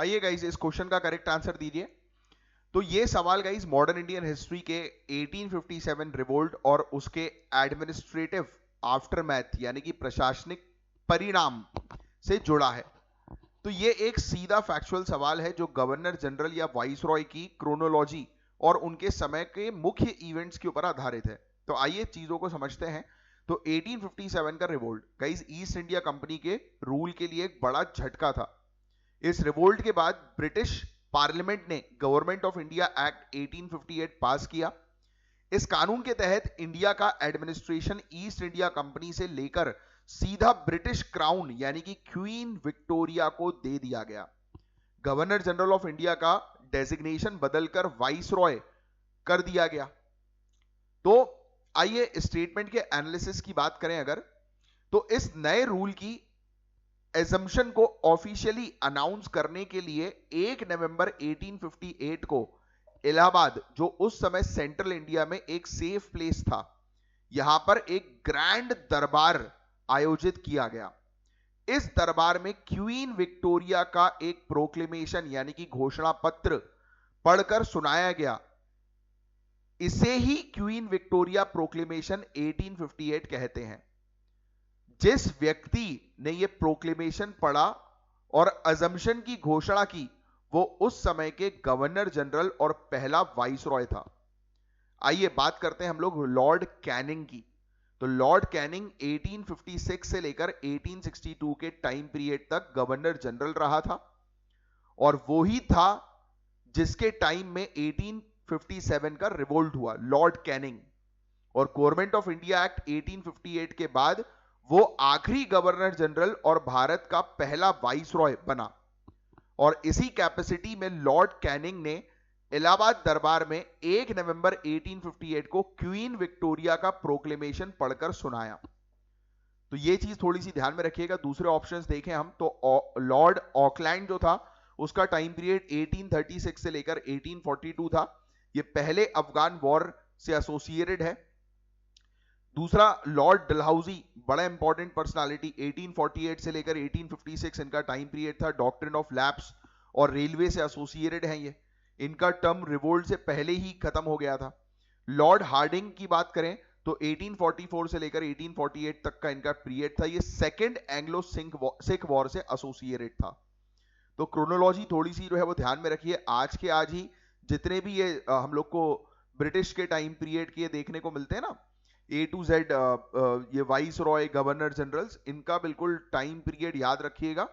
आइए गाइस इस क्वेश्चन का करेक्ट आंसर दीजिए। तो ये सवाल गाइस मॉडर्न इंडियन हिस्ट्री के 1857 रिवोल्ट और उसके एडमिनिस्ट्रेटिव आफ्टरमैथ यानी कि प्रशासनिक परिणाम से जुड़ा है। तो ये एक सीधा फैक्चुअल सवाल है जो गवर्नर जनरल या वाइसरॉय की क्रोनोलॉजी और उनके समय के मुख्य इवेंट्स के ऊपर आधारित है। तो आइए चीजों को समझते हैं। तो 1857 का revolt guys east India company के रूल के लिए एक बड़ा झटका था। इस रिवोल्ट के बाद ब्रिटिश पार्लियामेंट ने गवर्नमेंट ऑफ इंडिया एक्ट 1858 पास किया। इस कानून के तहत इंडिया का एडमिनिस्ट्रेशन ईस्ट इंडिया कंपनी से लेकर सीधा ब्रिटिश क्राउन यानी कि क्वीन विक्टोरिया को दे दिया गया। गवर्नर जनरल ऑफ इंडिया का डेजिग्नेशन बदलकर वाइसरॉय कर दिया गया। तो आइए स्टेटमेंट के एनालिसिस की बात करें अगर, तो इस नए रूल की एजम्पशन को ऑफिशियली अनाउंस करने के लिए 1 नवंबर 1858 को इलाहाबाद, जो उस समय सेंट्रल इंडिया में एक सेफ प्लेस था, यहां पर एक ग्रैंड दरबार आयोजित किया गया। इस दरबार में क्वीन विक्टोरिया का एक प्रोक्लेमेशन यानी कि घोषणा पत्र पढ़कर सुनाया गया। इसे ही क्वीन विक्टोरिया प्रोक्लेमेशन 1858 कहते हैं। जिस व्यक्ति ने यह प्रोक्लेमेशन पढ़ा और अजम्पशन की घोषणा की वो उस समय के गवर्नर जनरल और पहला वाइसरॉय था। आइए बात करते हैं हम लोग लॉर्ड कैनिंग की। तो लॉर्ड कैनिंग 1856 से लेकर 1862 के टाइम पीरियड तक गवर्नर जनरल रहा था और वो ही था जिसके टाइम में 1857 का रिवोल्ट हुआ, लॉर्ड कैनिंग। और गवर्नमेंट ऑफ इंडिया एक्ट 1858 के बाद वो आखिरी गवर्नर जनरल और भारत का पहला वाइसरॉय बना। और इसी कैपेसिटी में लॉर्ड कैनिंग ने इलाहाबाद दरबार में 1 नवंबर 1858 को क्वीन विक्टोरिया का प्रोक्लेमेशन पढ़कर सुनाया। तो ये चीज थोड़ी सी ध्यान में रखिएगा। दूसरे ऑप्शंस देखें हम तो लॉर्ड ऑकलैंड जो था उसका टाइम पीरियड 1836 से लेकर 1842 था। ये पहले अफगान वॉर से एसोसिएटेड है। दूसरा लॉर्ड डलहौजी, बड़ा इंपॉर्टेंट पर्सनालिटी, 1848 से लेकर 1856 इनका टाइम पीरियड था। डॉक्ट्रिन ऑफ लैप्स और रेलवे से एसोसिएटेड है ये। इनका टर्म रिवोल्ट से पहले ही खत्म हो गया था। लॉर्ड हार्डिंग की बात करें तो 1844 से लेकर 1848 तक का इनका पीरियड था। ये सेकेंड एंग्लो सिख वॉर से एसोसिएटेड था। तो क्रोनोलॉजी थोड़ी सी जो है वो ध्यान में रखिए। आज के आज ही जितने भी ये हम लोग को ब्रिटिश के टाइम पीरियड के देखने को मिलते हैं ना, A to Z ये वाइस रॉय, गवर्नर जनरल्स, इनका बिल्कुल टाइम पीरियड याद रखिएगा।